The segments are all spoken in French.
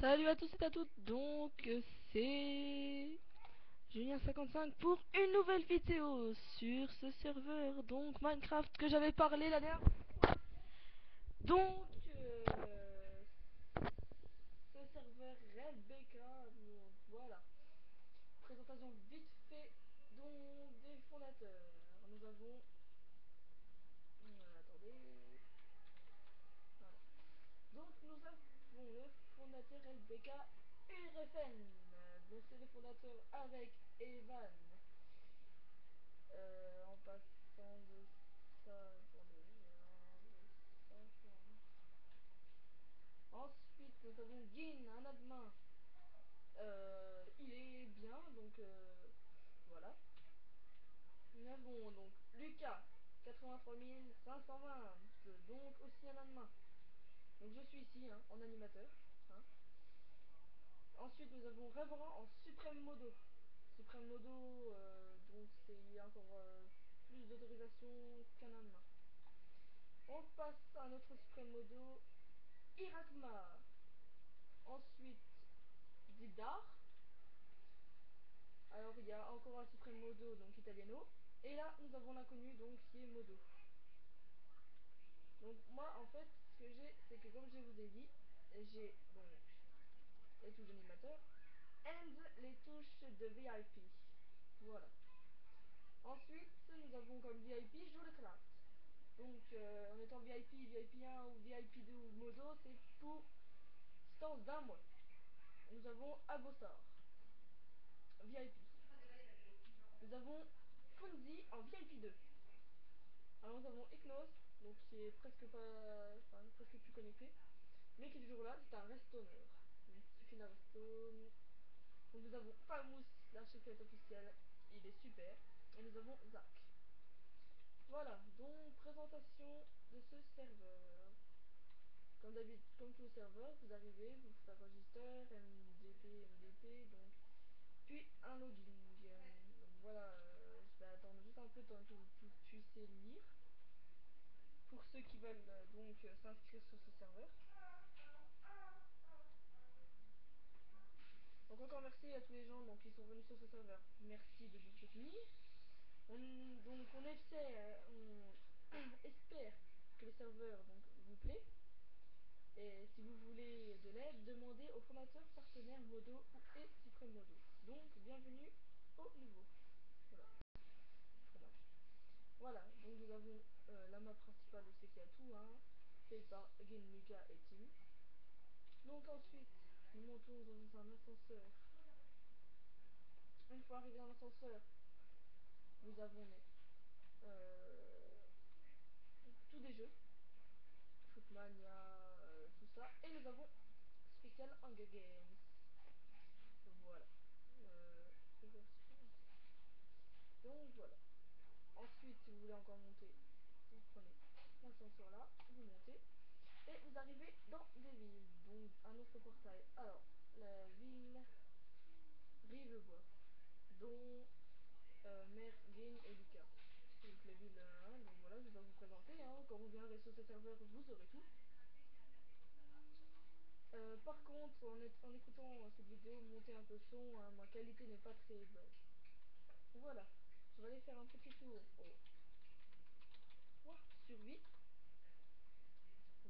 Salut à tous et à toutes, donc c'est Julien55 pour une nouvelle vidéo sur ce serveur, donc Minecraft que j'avais parlé la dernière fois. Donc, ce serveur RelBK, donc voilà. Présentation vite fait donc des fondateurs. Nous avons... attendez... Voilà. Donc nous avons le fondateur LBK Urefn. Donc c'est le fondateur avec Evan. En passant de ça, attendez, ça, ensuite nous avons Gin, un admin. Il est bien, donc voilà. Nous avons donc Lucas 83 520, donc aussi un admin. Donc je suis ici en animateur. Hein. Ensuite, nous avons Reverend en Suprême Modo. Suprême Modo, donc il y a encore plus d'autorisation qu'un admin. On passe à notre Suprême Modo, Irakma. Ensuite, Dildar. Alors, il y a encore un Suprême Modo, donc Italiano. Et là, nous avons l'inconnu, donc qui est Modo. Donc, moi, en fait, ce que j'ai, c'est que comme je vous ai dit, j'ai donc les touches d'animateur et les touches de VIP. Voilà. Ensuite, nous avons comme VIP Joue le Craft. Donc, en étant VIP, VIP 1 ou VIP 2 ou Modo, c'est pour distance d'un mois. Nous avons Abostar, VIP. Nous avons Fonzi en VIP 2. Alors, nous avons Eknos, donc qui est presque pas, enfin, presque plus connecté, mais qui est toujours là, c'est un restoner. Donc, il fait la restone. Donc, nous avons Famous, l'architecte officiel, il est super. Et nous avons Zach. Voilà, donc présentation de ce serveur. Comme d'habitude, comme tous les serveurs, vous arrivez, vous faites un register, MDP, donc puis un login. Donc voilà, je vais attendre juste un peu de temps que vous puissiez lire. Pour ceux qui veulent donc s'inscrire sur ce serveur. Donc encore merci à tous les gens donc, qui sont venus sur ce serveur. Merci de nous soutenir. On essaie, on espère que le serveur donc, vous plaît. Et si vous voulez de l'aide, demandez aux fondateurs, partenaires Modo et Supreme Modo. Donc, bienvenue au nouveau. Voilà. Voilà, donc nous avons la map principale où c'est qu'il y a tout, fait par Gen, Lucas et Tim. Donc ensuite, nous montons dans un ascenseur. Une fois arrivé dans l'ascenseur, nous avons tous des jeux. Footmania, tout ça. Et nous avons spécial Hunger Games. Voilà. Donc voilà. Ensuite, si vous voulez encore monter, vous prenez l'ascenseur là, vous montez et vous arrivez dans des villes. Donc un autre portail. Alors, la ville Rivebois, dont Merguin et Lucas. Donc les villes, donc voilà, je vais vous présenter. Quand vous viendrez sur ce serveur, vous aurez tout. Par contre, en écoutant cette vidéo, monter un peu le son, ma qualité n'est pas très bonne. Voilà, je vais aller faire un petit tour au Warp Survie.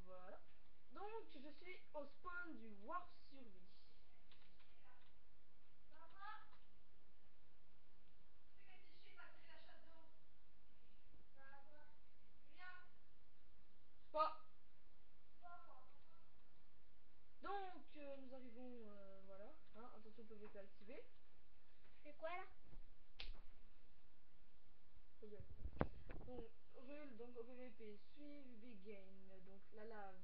Voilà. Donc, je suis au spawn du Warp Survie. Pas. Donc, nous arrivons, voilà. Attention, PVP activé. C'est quoi là? Ok. Donc, rule, donc au PVP, suive, big gain. Donc, la lave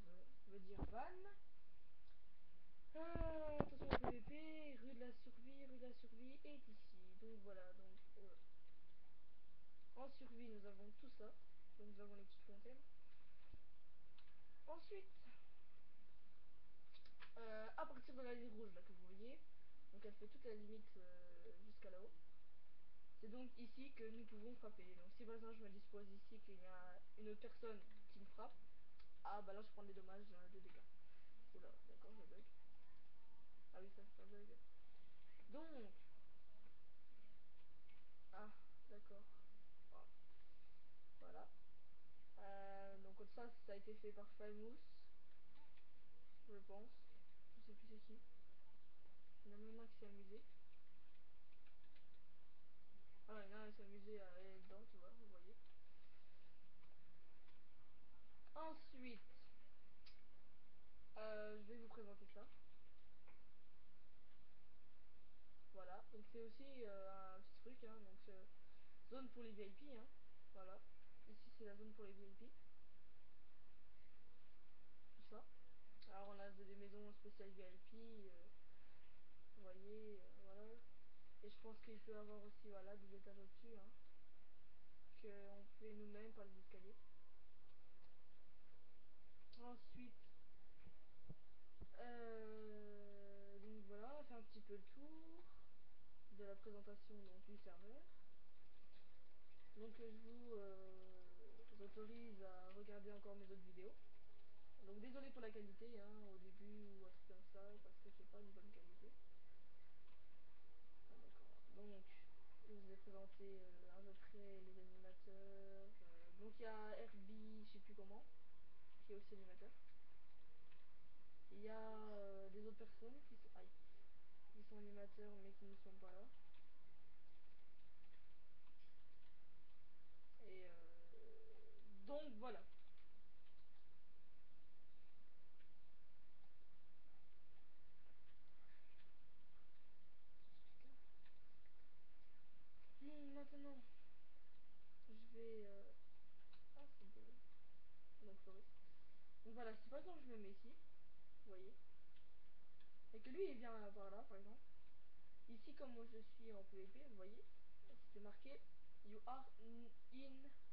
veut dire van. Attention au PVP, rue de la survie est ici. Donc, voilà. Donc, en survie, nous avons tout ça. Donc, nous avons les petites fontaines. Ensuite, à partir de la ligne rouge là que vous voyez, donc elle fait toute la limite jusqu'à là-haut. C'est donc ici que nous pouvons frapper. Donc si par exemple je me dispose ici qu'il y a une autre personne qui me frappe, ah bah là je prends des dommages de dégâts. Oula, d'accord, je bug. Donc, ah, d'accord. Ah, voilà. Donc comme ça a été fait par Famous, je pense. Je sais plus c'est qui. Il y en a même un qui s'est amusé. Ah ouais, il y en a un qui s'est amusé à aller dedans, tu vois, vous voyez. Ensuite, je vais vous présenter ça. Voilà, donc c'est aussi un petit truc, hein, donc zone pour les VIP, hein. Voilà, ici c'est la zone pour les VIP. Tout ça. Alors on a des maisons spéciales VIP, vous voyez, voilà. Et je pense qu'il peut y avoir aussi, voilà, des étages au-dessus, hein, qu'on fait nous-mêmes par les escaliers. Ensuite, donc voilà, on a fait un petit peu le tour de la présentation donc, du serveur. Donc je vous autorise à regarder encore mes autres vidéos. Donc désolé pour la qualité, hein, au début ou un truc comme ça, parce que j'ai pas une bonne qualité. Ah, d'accord. Donc je vous ai présenté à peu près les animateurs. Donc il y a Herbie, je sais plus comment, qui est aussi animateur. Il y a des autres personnes qui sont animateurs mais qui ne sont pas là. Et donc voilà. Bon, maintenant, je vais... Ah, c'est de... Donc Floris. Donc voilà, si par exemple je me mets ici, vous voyez, et que lui il vient par là, par exemple. Ici, comme moi je suis en PvP, vous voyez, c'était marqué You are in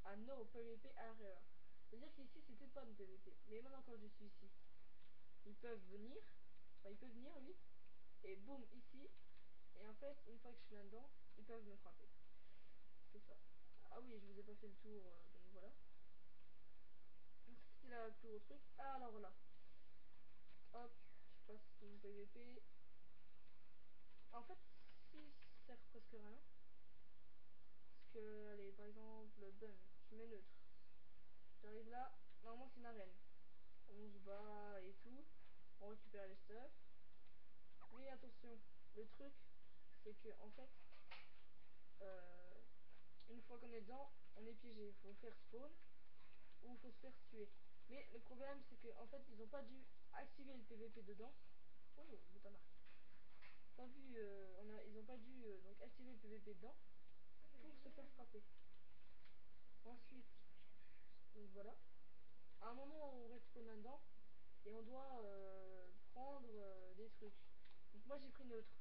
a no PvP area. C'est-à-dire qu'ici c'était pas de PvP. Mais maintenant quand je suis ici, ils peuvent venir, enfin il peut venir lui, et boum ici, et en fait une fois que je suis là-dedans, ils peuvent me frapper. C'est ça. Ah oui, je vous ai pas fait le tour, donc voilà. Donc ça c'était là le plus gros truc. Ah, alors là, hop, je passe mon PvP. En fait, si ça sert presque rien. Parce que, allez, par exemple, done, je mets neutre. J'arrive là, normalement c'est une arène. On se bat et tout, on récupère les stuff. Mais attention, le truc, c'est que en fait, euh, une fois qu'on est dedans, on est piégé. Il faut faire spawn ou il faut se faire tuer. Mais le problème, c'est que en fait, ils ont pas dû activer le PVP dedans. Oh, Boutamark. Pas vu, ils ont pas dû donc activer le PVP dedans pour se faire frapper. Ensuite, donc voilà. À un moment, on reste spawn là-dedans et on doit prendre des trucs. Donc moi j'ai pris neutre,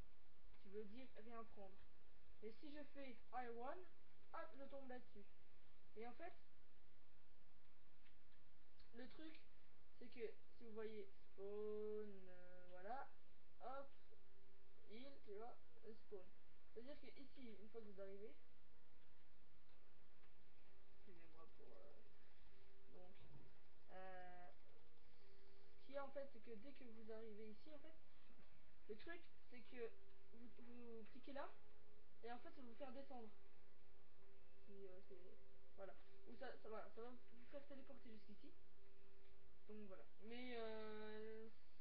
qui veut dire rien prendre. Et si je fais I1, hop, je tombe là-dessus. Et en fait, le truc, c'est que si vous voyez spawn, voilà, hop, il, tu vois, spawn. C'est-à-dire que ici, une fois que vous arrivez, excusez-moi pour donc, ce qu'il y a en fait, c'est que dès que vous arrivez ici, en fait, le truc, c'est que vous cliquez là, et en fait, ça va vous faire descendre. Si c'est voilà, ou voilà, ça va vous faire téléporter jusqu'ici. Donc voilà, mais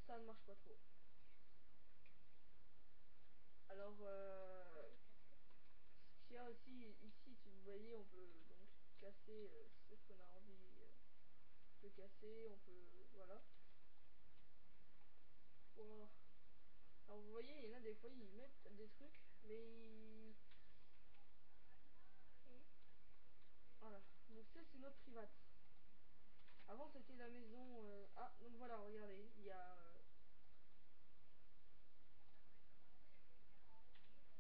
ça ne marche pas trop. Alors ce qu'il y a aussi ici, si vous voyez, on peut donc casser ce qu'on a envie de casser. On peut, voilà. Wow. Alors vous voyez, il y en a des fois ils mettent des trucs, mais voilà. Donc ça c'est notre private. Avant c'était la maison. Ah donc voilà, regardez, il y a.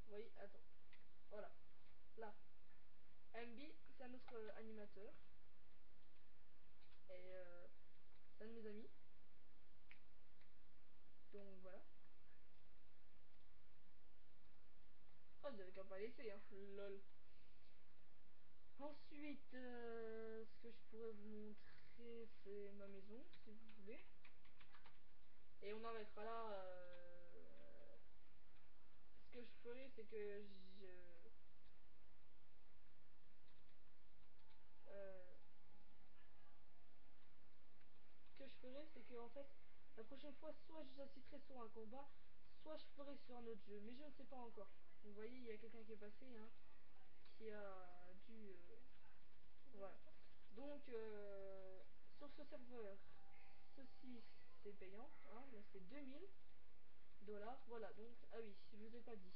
Vous voyez, attends. Voilà. Là. MB, c'est un autre animateur. Et c'est un de mes amis. Donc voilà. Oh, j'avais qu'à pas laisser, hein. Lol. Ensuite, ce que je pourrais vous montrer, c'est ma maison, si vous voulez. Et on arrêtera là. ce que je ferai, c'est que euh, ce que je ferai, c'est que en fait, la prochaine fois, soit j'assisterai sur un combat, soit je ferai sur un autre jeu, mais je ne sais pas encore. Vous voyez, il y a quelqu'un qui est passé, hein, qui a dû, voilà. Donc, sur ce serveur, ceci c'est payant, hein, donc c'est 2000 $. Voilà, donc, ah oui, je vous ai pas dit.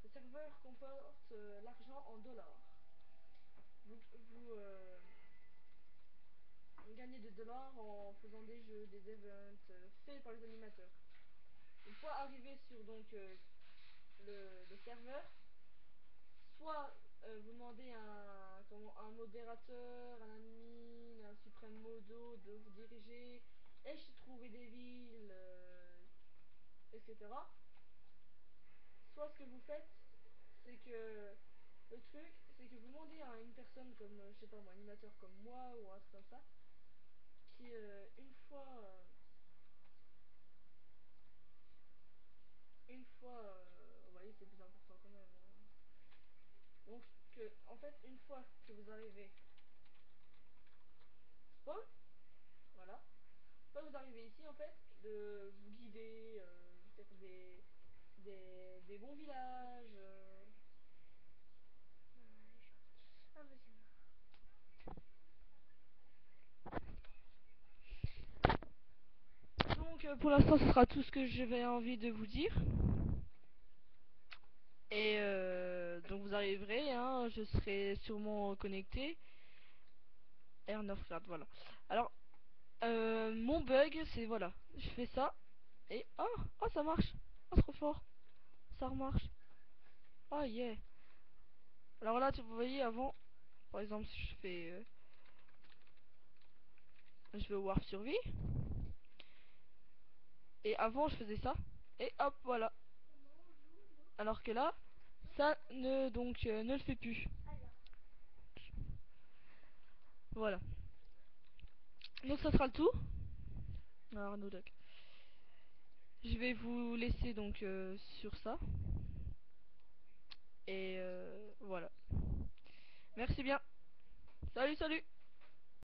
Ce serveur comporte l'argent en dollars. Vous gagnez des dollars en faisant des jeux, des events faits par les animateurs. Une fois arrivé sur donc le serveur, soit vous demandez un modérateur, un admin, un suprême modo de vous diriger, et trouver des villes, etc. Soit ce que vous faites, c'est que le truc, c'est que vous demandez à une personne comme, je sais pas moi, un animateur comme moi ou un truc comme ça, qui vous voyez, c'est plus important quand même, hein. Donc, en fait, une fois que vous arrivez spawn, voilà, quand vous arrivez ici, en fait, de vous guider vers des bons villages. Ah, vas-y. Donc, pour l'instant, ce sera tout ce que j'avais envie de vous dire. Et donc, vous arriverez, hein, je serai sûrement connecté. Air Northgard, voilà. Alors, mon bug, c'est voilà, je fais ça. Et oh, ça marche. Oh, trop fort. Ça remarche. Oh yeah. Alors là, vous voyez, avant, par exemple, si je fais. Je vais au Warp Survie. Et avant, je faisais ça. Et hop, voilà. Alors que là, ça ne le fait plus. Voilà. Donc ça sera le tout. Alors, no doc. Je vais vous laisser donc sur ça. Et voilà. Merci bien. Salut, salut.